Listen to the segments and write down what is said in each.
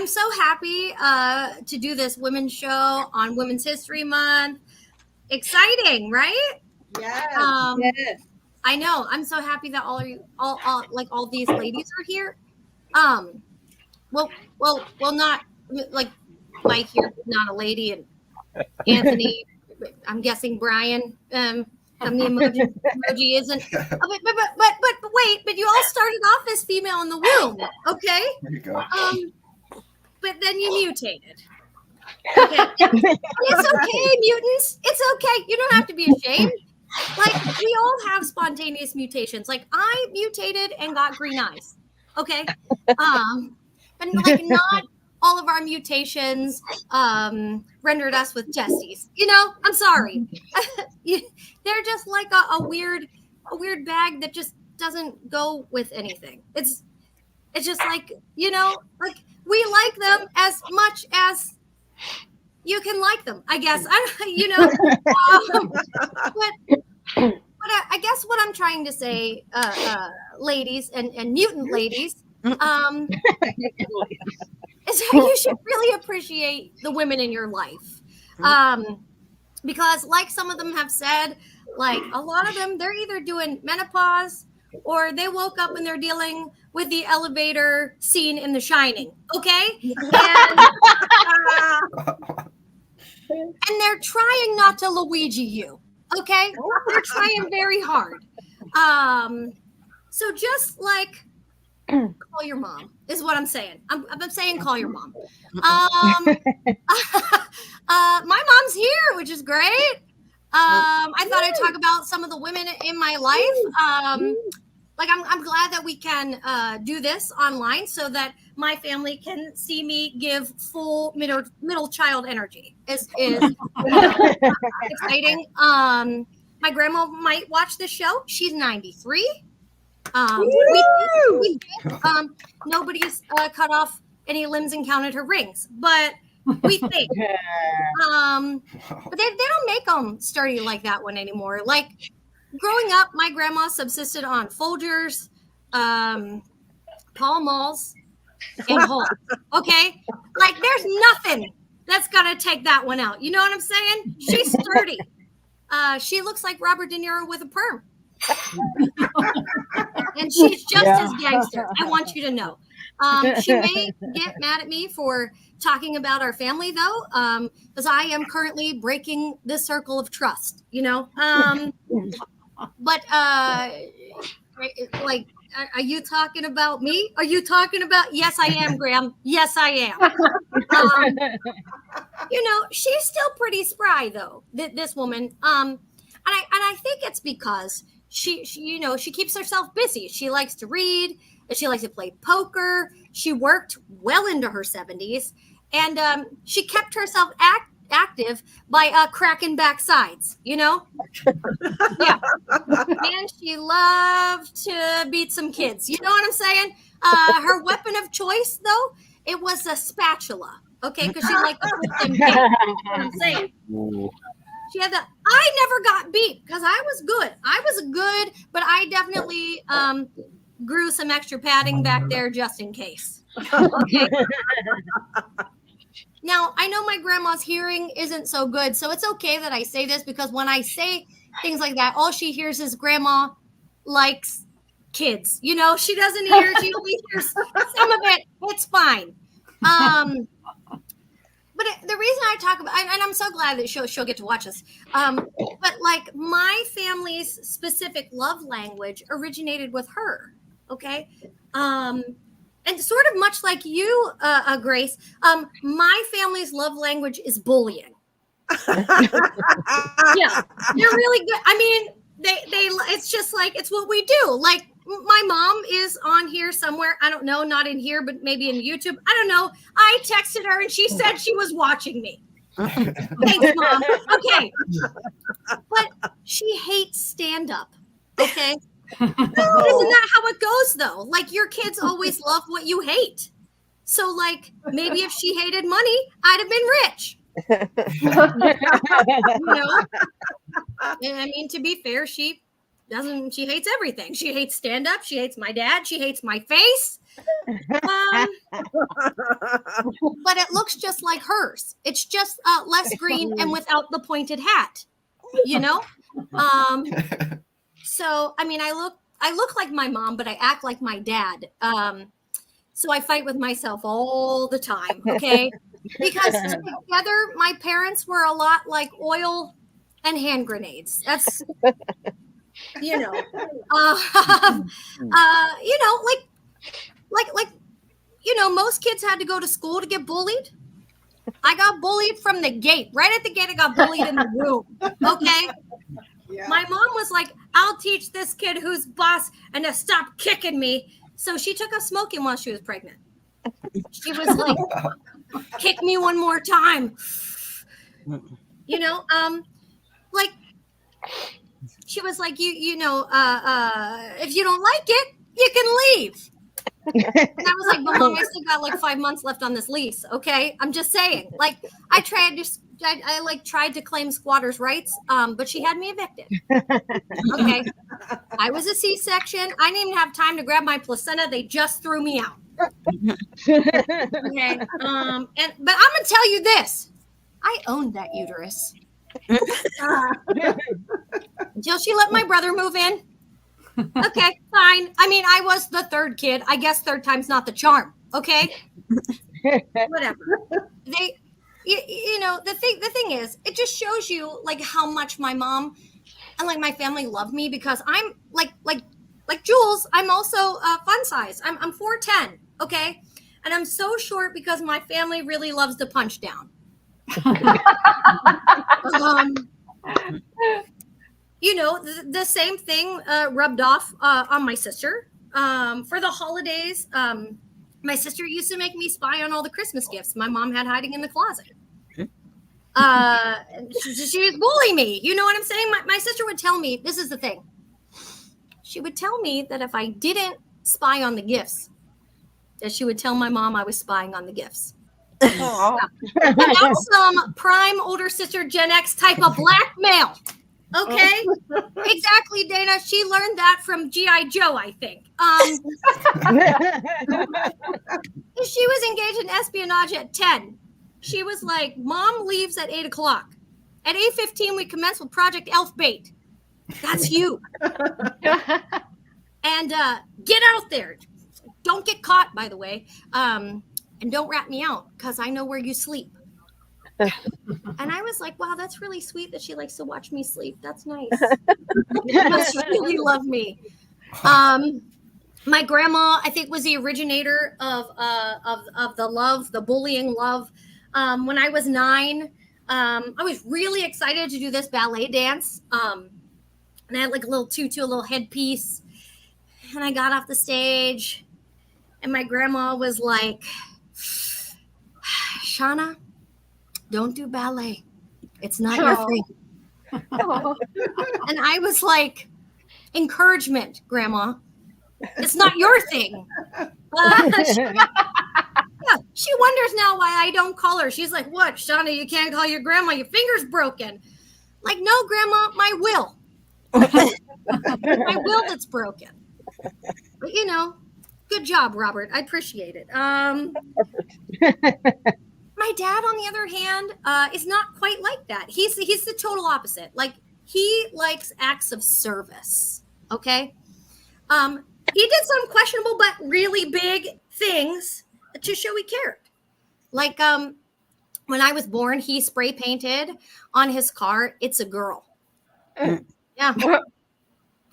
I'm so happy to do this women's show on Women's History Month. Exciting, right? Yes. Yes. I know. I'm so happy that all these ladies are here. Well, not like Mike here, not a lady, and Anthony. I'm guessing Brian. From the emoji isn't. Oh, but wait, but you all started off as female in the womb, okay? There you go. But then you mutated. Okay, and it's okay, mutants. It's okay. You don't have to be ashamed. Like, we all have spontaneous mutations. Like, I mutated and got green eyes. Okay, but like not all of our mutations rendered us with testes. I'm sorry. They're just like a weird bag that just doesn't go with anything. It's just like, like we like them as much as you can like them, I guess. But I guess what I'm trying to say, ladies and mutant ladies, is that you should really appreciate the women in your life. Because like some of them have said, like a lot of them, they're either doing menopause or they woke up and they're dealing with the elevator scene in The Shining. Okay. And they're trying not to Luigi you. Okay. They're trying very hard. So just like call your mom is what I'm saying. I'm saying call your mom. My mom's here, which is great. I thought I'd talk about some of the women in my life. Like I'm glad that we can do this online so that my family can see me give full middle child energy. Is exciting. My grandma might watch this show. She's 93. We think, nobody's cut off any limbs and counted her rings, but we think. But they don't make them sturdy like that one anymore. Like growing up, my grandma subsisted on Folgers, Pall Malls, and Whole. Okay, like there's nothing that's gonna take that one out. You know what I'm saying? She's sturdy. She looks like Robert De Niro with a perm. And she's just as gangster. I want you to know. She may get mad at me for talking about our family, though, because I am currently breaking this circle of trust. But like, are you talking about me? Are you talking about? Yes, I am, Graham. Yes, I am. She's still pretty spry, though. This woman. And I think it's because she keeps herself busy. She likes to read. She likes to play poker. She worked well into her 70s, and she kept herself active by cracking back sides. Yeah. And she loved to beat some kids. You know what I'm saying? Her weapon of choice, though, it was a spatula. Okay, because she liked to put them. You know what I'm saying? She had I never got beat because I was good. I was good, but I definitely grew some extra padding back there just in case. Okay. Now, I know my grandma's hearing isn't so good, so it's okay that I say this because when I say things like that, all she hears is grandma likes kids. She doesn't hear, she only hears some of it. It's fine. But the reason I talk about, and I'm so glad that she'll get to watch this, but like my family's specific love language originated with her, okay? And sort of much like you, Grace, my family's love language is bullying. Yeah, they're really good. I mean, they it's just like, it's what we do. Like my mom is on here somewhere. I don't know, not in here, but maybe in YouTube. I don't know. I texted her and she said she was watching me. Thanks, Mom. Okay. But she hates stand-up. Okay. Isn't that how it goes, though? Like your kids always love what you hate. So, like, maybe if she hated money, I'd have been rich. I mean, to be fair, she She hates everything. She hates stand-up. She hates my dad. She hates my face. But it looks just like hers. It's just less green and without the pointed hat, you know? So, I mean, I look like my mom, but I act like my dad. So I fight with myself all the time, okay? Because together, my parents were a lot like oil and hand grenades. That's, you know, most kids had to go to school to get bullied. I got bullied from the gate. Right at the gate, I got bullied in the room, okay? Yeah. My mom was like, I'll teach this kid who's boss and to stop kicking me. So she took up smoking while she was pregnant. She was like, kick me one more time. You know, like, she was like, if you don't like it, you can leave. And I was like, but Mom, I still got like 5 months left on this lease. Okay. I'm just saying, like, I tried to claim squatters' rights, but she had me evicted. Okay. I was a C-section. I didn't even have time to grab my placenta. They just threw me out. Okay. But I'm gonna tell you this. I owned that uterus. Until she let my brother move in. Okay, fine. I mean, I was the third kid. I guess third time's not the charm. Okay. Whatever. The thing is, it just shows you like how much my mom and like my family love me, because I'm like Jules. I'm also fun size. I'm 4'10". Okay, and I'm so short because my family really loves to punch down. The same thing rubbed off on my sister. For the holidays, my sister used to make me spy on all the Christmas gifts my mom had hiding in the closet. She was bullying me. You know what I'm saying? My sister would tell me, this is the thing. She would tell me that if I didn't spy on the gifts, that she would tell my mom I was spying on the gifts. And that's some prime older sister Gen X type of blackmail. Okay, exactly, Dana. She learned that from G.I. Joe, I think. She was engaged in espionage at 10. She was like, Mom leaves at 8 o'clock. At 8:15, we commence with Project Elf Bait. That's you. And get out there. Don't get caught, by the way. And don't rat me out, because I know where you sleep. And I was like, wow, that's really sweet that she likes to watch me sleep. That's nice. She must really love me. My grandma, I think, was the originator of the love, the bullying love. When I was 9, I was really excited to do this ballet dance. And I had like a little tutu, a little headpiece. And I got off the stage, and my grandma was like, Chana, don't do ballet. It's not your thing. And I was like, encouragement, Grandma. It's not your thing. She wonders now why I don't call her. She's like, what, Chana, you can't call your grandma? Your finger's broken. Like, no, Grandma, my will. My will that's broken. But, good job, Robert. I appreciate it. My dad, on the other hand, is not quite like that. He's the total opposite. Like, he likes acts of service. Okay. He did some questionable but really big things to show he cared. Like, when I was born, he spray painted on his car, "It's a girl." Yeah.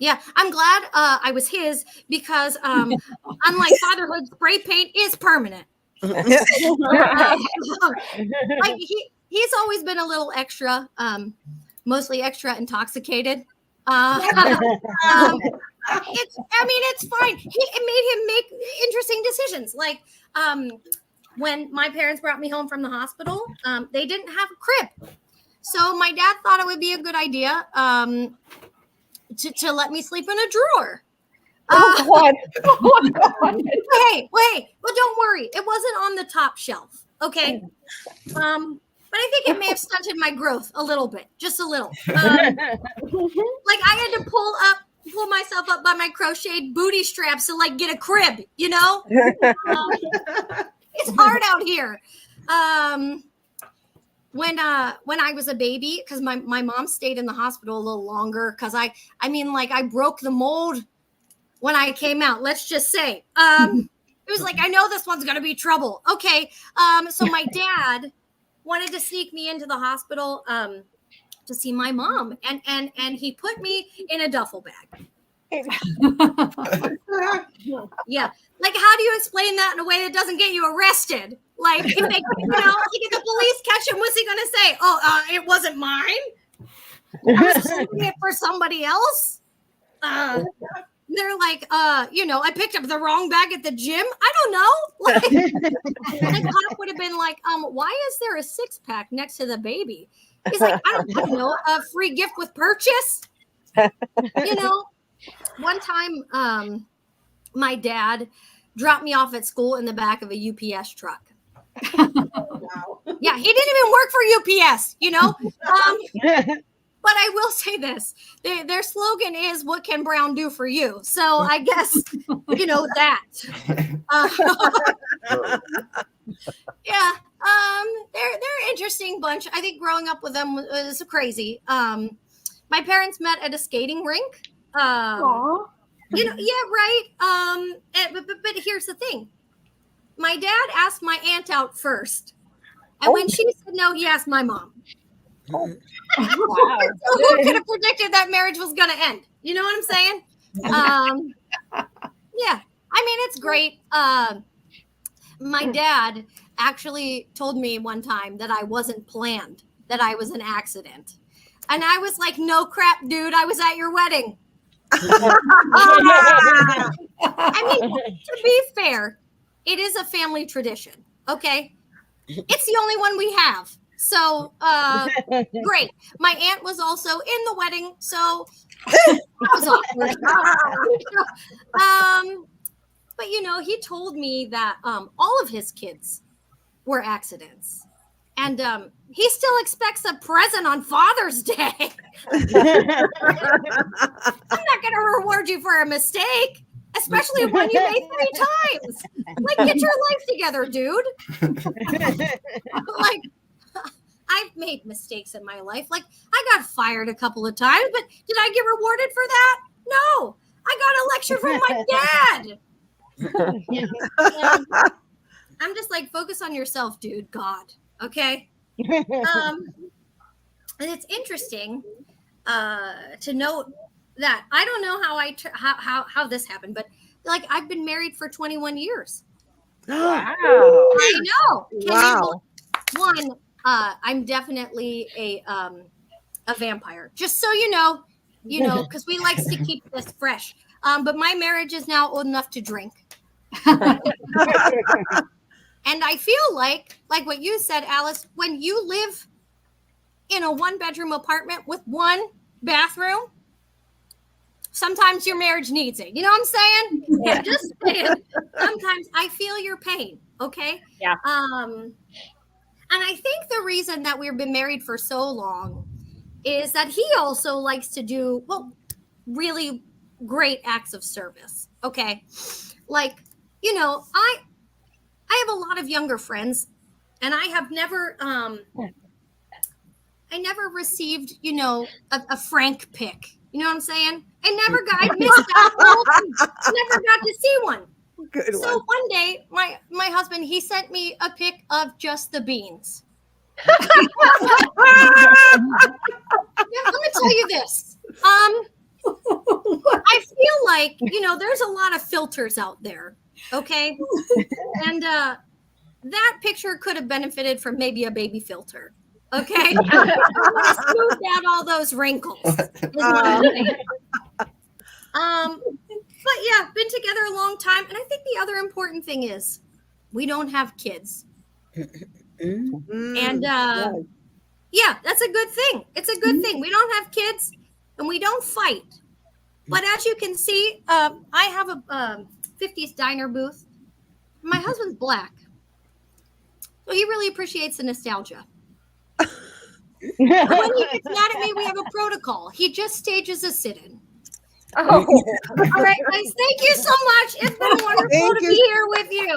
Yeah, I'm glad I was his, because unlike fatherhood, spray paint is permanent. Like he's always been a little extra, mostly extra intoxicated. It's fine. It made him make interesting decisions. Like when my parents brought me home from the hospital, they didn't have a crib, so my dad thought it would be a good idea to let me sleep in a drawer. God. Wait. Well, don't worry. It wasn't on the top shelf. Okay. But I think it may have stunted my growth a little bit, just a little. Like I had to pull up pull myself up by my crocheted booty straps to like get a crib, you know? It's hard out here. When I was a baby, because my mom stayed in the hospital a little longer because I broke the mold when I came out. Let's just say it was like, I know this one's gonna be trouble. Okay, so my dad wanted to sneak me into the hospital to see my mom, and he put me in a duffel bag. Yeah, like how do you explain that in a way that doesn't get you arrested? Like, if they, like if the police catch him, what's he gonna say? Oh, it wasn't mine. I was holding it for somebody else. They're like, I picked up the wrong bag at the gym. I don't know. Like, the cop would have been like, why is there a 6-pack next to the baby? He's like, I don't know, a free gift with purchase. One time, my dad dropped me off at school in the back of a UPS truck. Wow. Yeah, he didn't even work for UPS, But I will say this, their slogan is, what can Brown do for you? So I guess, that. Yeah, they're an interesting bunch. I think growing up with them was crazy. My parents met at a skating rink. Yeah, right. But here's the thing. My dad asked my aunt out first. And when she said no, he asked my mom. Oh. Wow. So who could have predicted that marriage was going to end? You know what I'm saying? Yeah. I mean, it's great. My dad actually told me one time that I wasn't planned, that I was an accident. And I was like, no crap, dude. I was at your wedding. I mean, to be fair, it is a family tradition. Okay. It's the only one we have. So, great. My aunt was also in the wedding, so that was awkward. But he told me that all of his kids were accidents, and he still expects a present on Father's Day. I'm not going to reward you for a mistake, especially one you made 3 times. Like, get your life together, dude. Like, I've made mistakes in my life. Like, I got fired a couple of times, but did I get rewarded for that? No. I got a lecture from my dad. I'm just like, focus on yourself, dude. God. Okay. And it's interesting to note that I don't know how this happened, but like, I've been married for 21 years. Wow. I know. Wow. One, I'm definitely a vampire. Just so you know, because we like to keep this fresh. But my marriage is now old enough to drink. And I feel like what you said, Alice, when you live in a 1-bedroom apartment with 1 bathroom, sometimes your marriage needs it. You know what I'm saying? Yeah. Just saying. Sometimes I feel your pain. Okay. Yeah. And I think the reason that we've been married for so long is that he also likes to do, really great acts of service. Okay. Like, I have a lot of younger friends, and I have never, received, a Frank pic. You know what I'm saying? I missed out. Never got to see one. Good so one day, my husband, he sent me a pic of just the beans. Let me tell you this. I feel like, there's a lot of filters out there. Okay. And that picture could have benefited from maybe a baby filter. Okay. Smoothed out all those wrinkles. But yeah, been together a long time. And I think the other important thing is we don't have kids. And yeah, that's a good thing. It's a good thing. We don't have kids and we don't fight. But as you can see, I have a 50s diner booth. My husband's black. So he really appreciates the nostalgia. When he gets mad at me, we have a protocol. He just stages a sit-in. Oh. All right, guys. Thank you so much. It's been wonderful to be here with you.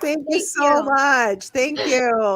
Thank you so much. Thank you.